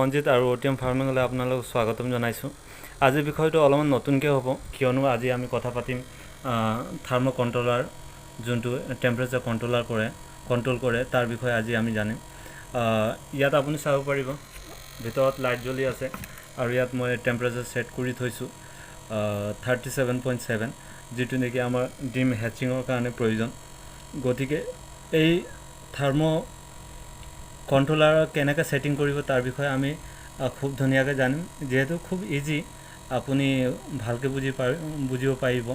অঞ্জিত আৰু অটিএম ফাৰ্মিংলৈ আপোনালোকক স্বাগতম জনাইছোঁ। আজিৰ বিষয়টো অলপমান নতুনকৈ হ'ব, কিয়নো আজি আমি কথা পাতিম থাৰ্মো কণ্ট্ৰলাৰ, যোনটো টেম্পাৰেচাৰ কণ্ট্ৰল কৰে তাৰ বিষয়ে আজি আমি জানিম। ইয়াত আপুনি চাব পাৰিব ভিতৰত লাইট জ্বলি আছে আৰু ইয়াত মই টেম্পাৰেচাৰ ছেট কৰি থৈছোঁ 37.7, যিটো নেকি আমাৰ ডিম হেচিঙৰ কাৰণে প্ৰয়োজন। গতিকে এই থাৰ্মো কণ্ট্ৰলাৰ কেনেকৈ ছেটিং কৰিব তাৰ বিষয়ে আমি খুব ধুনীয়াকৈ জানিম, যিহেতু খুব ইজি, আপুনি ভালকৈ বুজিব পাৰিব।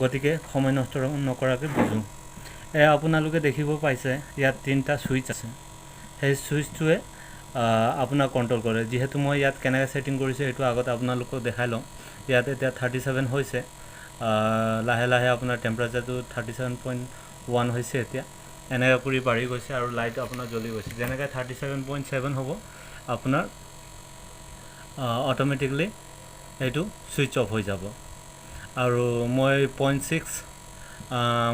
গতিকে সময় নষ্ট নকৰাকৈ বুজোঁ। এয়া আপোনালোকে দেখিব পাইছে ইয়াত 3টা ছুইচ আছে। সেই ছুইচটোৱে আপোনাৰ কণ্ট্ৰল কৰে। যিহেতু মই ইয়াত কেনেকৈ ছেটিং কৰিছোঁ এইটো আগত আপোনালোকক দেখাই লওঁ। ইয়াত এতিয়া 37 হৈছে, লাহে লাহে আপোনাৰ টেম্পাৰেচাৰটো 37.1 হৈছে। এতিয়া এনেকৈ কৰি বাঢ়ি গৈছে আৰু লাইট আপোনাৰ জ্বলি গৈছে। যেনেকৈ 37.7 হ'ব আপোনাৰ অট'মেটিকলি এইটো ছুইচ অফ হৈ যাব। আৰু মই 0.6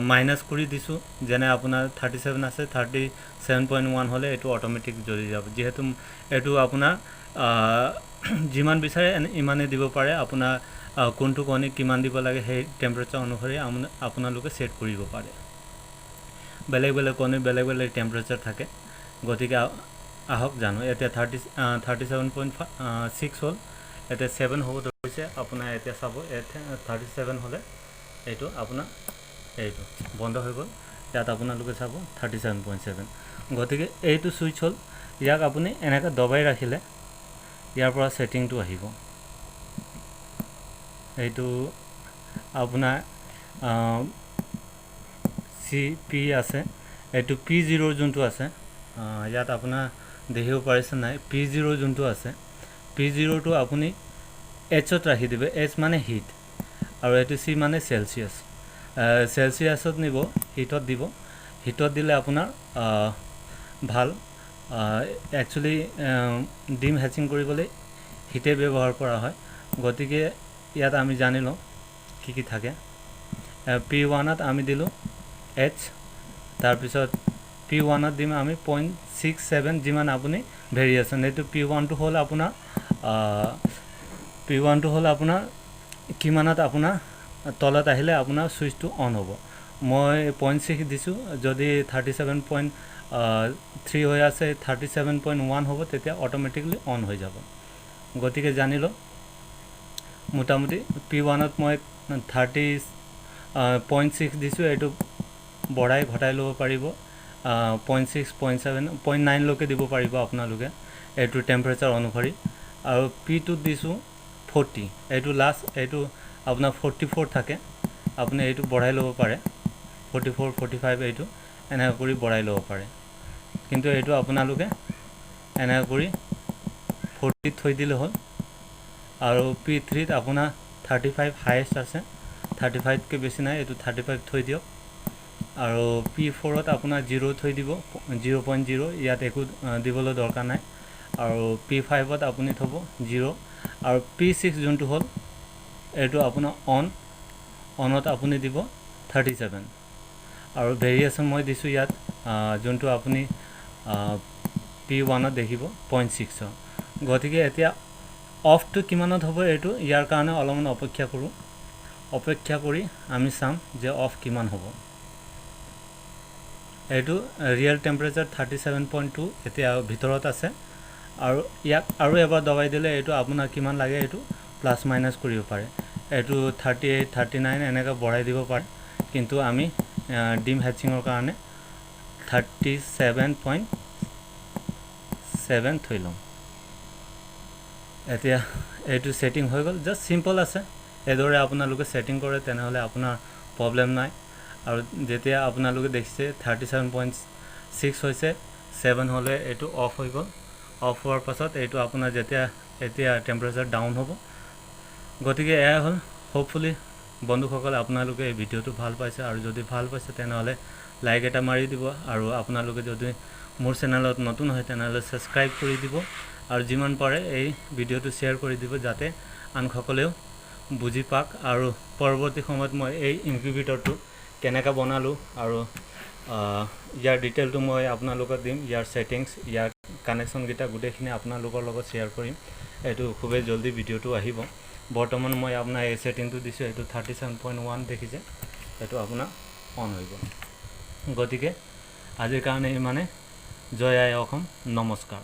মাইনাছ কৰি দিছোঁ, যেনে আপোনাৰ 37 আছে, 37.1 হ'লে এইটো অট'মেটিক জ্বলি যাব। যিহেতু এইটো আপোনাৰ যিমান বিচাৰে ইমানেই দিব পাৰে। আপোনাৰ কোনটো কণী কিমান দিব লাগে সেই টেম্পাৰেচাৰ অনুসৰি আপোনালোকে ছেট কৰিব পাৰে। বেলেগ বেলেগ কণীৰ বেলেগ বেলেগ টেম্পাৰেচাৰ থাকে। গতিকে আহক জানো। এতিয়া 37.6 হ'ল, এতিয়া 7 হ'ব ধৰিছে। আপোনাৰ এতিয়া চাব 37 হ'লে এইটো আপোনাৰ এইটো বন্ধ হৈ গ'ল। ইয়াত আপোনালোকে চাব 37.7। গতিকে এইটো ছুইচ হ'ল। ইয়াক আপুনি এনেকৈ দবাই ৰাখিলে ইয়াৰ পৰা ছেটিংটো আহিব। এইটো আপোনাৰ CP আছে, এইটো P0 যোনটো আছে, ইয়াত আপোনাৰ দেখিব পাৰিছে নাই, P0 যোনটো আছে, P0টো আপুনি Hত ৰাখি দিব। H মানে হিট আৰু এইটো C মানে চেলচিয়াছ। চেলচিয়াছত নিব, হিটত দিব। হিটত দিলে আপোনাৰ ভাল। একচুৱেলি ডিম হেচিং কৰিবলৈ হিটে ব্যৱহাৰ কৰা হয়। গতিকে ইয়াত আমি জানি লওঁ কি কি থাকে। P1ত আমি দিলোঁ H, তাৰপিছত P1ত দিম আমি 0.67, যিমান আপুনি ভেৰিয়েশ্যন। এইটো P1টো হ'ল আপোনাৰ কিমানত আপোনাৰ তলত আহিলে আপোনাৰ ছুইচটো অন হ'ব। মই 0.6 দিছোঁ। যদি 37.3 হৈ আছে, 37.1 হ'ব, তেতিয়া অট'মেটিকলি অন হৈ যাব। গতিকে জানি লওঁ। মোটামুটি P1ত মই 0.6 দিছোঁ। এইটো বঢ়াই ঘটাই ল'ব পাৰিব। 0.6, 0.7, 0.9লৈকে দিব পাৰিব আপোনালোকে এইটো টেম্পাৰেচাৰ অনুসৰি। আৰু P2ত দিছোঁ 40, এইটো লাষ্ট। এইটো আপোনাৰ 44 থাকে, আপুনি এইটো বঢ়াই ল'ব পাৰে। 44, 45 এইটো এনেকৈ কৰি বঢ়াই ল'ব পাৰে। কিন্তু এইটো আপোনালোকে এনেকৈ কৰি 40 থৈ দিলে হ'ল। আৰু P3ত আপোনাৰ 35 হায়েষ্ট আছে, 35তকৈ বেছি নাই। এইটো 35 থৈ দিয়ক। আৰু P4ত আপোনাৰ 0 থৈ দিব, 0.0, ইয়াত একো দিবলৈ দৰকাৰ নাই। আৰু P5ত আপুনি থ'ব 0। আৰু P6 যোনটো হ'ল এইটো আপোনাৰ অনত আপুনি দিব 37। আৰু ভেৰিয়েশ্যন মই দিছোঁ ইয়াত, যোনটো আপুনি P1ত দেখিব 0.6। গতিকে এতিয়া অফটো কিমানত হ'ব এইটো, ইয়াৰ কাৰণে অলপমান অপেক্ষা কৰোঁ। অপেক্ষা কৰি আমি চাম যে অফ কিমান হ'ব। এইটো ৰিয়েল টেম্পাৰেচাৰ 37.2 এতিয়া ভিতৰত আছে। আৰু ইয়াক আৰু এবাৰ দবাই দিলে এইটো আপোনাৰ কিমান লাগে এইটো প্লাছ মাইনাছ কৰিব পাৰে। এইটো 38, 39 এনেকৈ বঢ়াই দিব পাৰে। কিন্তু আমি ডিম হেচিঙৰ কাৰণে 37.7 থৈ লওঁ। এতিয়া এইটো ছেটিং হৈ গ'ল। জাষ্ট চিম্পল আছে। এইদৰে আপোনালোকে ছেটিং কৰে তেনেহ'লে আপোনাৰ প্ৰব্লেম নাই। আৰু যেতিয়া আপোনালোকে দেখিছে 37.6 হৈছে, 7 হ'লে এইটো অফ হৈ গ'ল। অফ হোৱাৰ পাছত এইটো আপোনাৰ এতিয়া টেম্পাৰেচাৰ ডাউন হ'ব। গতিকে এয়া হ'ল। হোপফুলি বন্ধুসকলে আপোনালোকে এই ভিডিঅ'টো ভাল পাইছে, আৰু যদি ভাল পাইছে তেনেহ'লে লাইক এটা মাৰি দিব। আৰু আপোনালোকে যদি মোৰ চেনেলত নতুন হয় তেনেহ'লে ছাবস্ক্ৰাইব কৰি দিব। আৰু যিমান পাৰে এই ভিডিঅ'টো শ্বেয়াৰ কৰি দিব, যাতে আনসকলেও বুজি পাওক। আৰু পৰৱৰ্তী সময়ত মই এই ইনকিউবেটৰটো কেনেকৈ বনালোঁ আৰু ইয়াৰ ডিটেইলটো মই আপোনালোকক দিম, ইয়াৰ ছেটিংছ, ইয়াৰ কানেকশ্যনকেইটা গোটেইখিনি আপোনালোকৰ লগত শ্বেয়াৰ কৰিম এইটো খুবেই জলদি ভিডিঅ'টো আহিব বৰ্তমান মই আপোনাৰ এই ছেটিংটো দিছোঁ এইটো 37.1 দেখিছে এইটো আপোনাৰ অন হৈ গ'ল গতিকে আজিৰ কাৰণে ইমানে জয় আই অসম নমস্কাৰ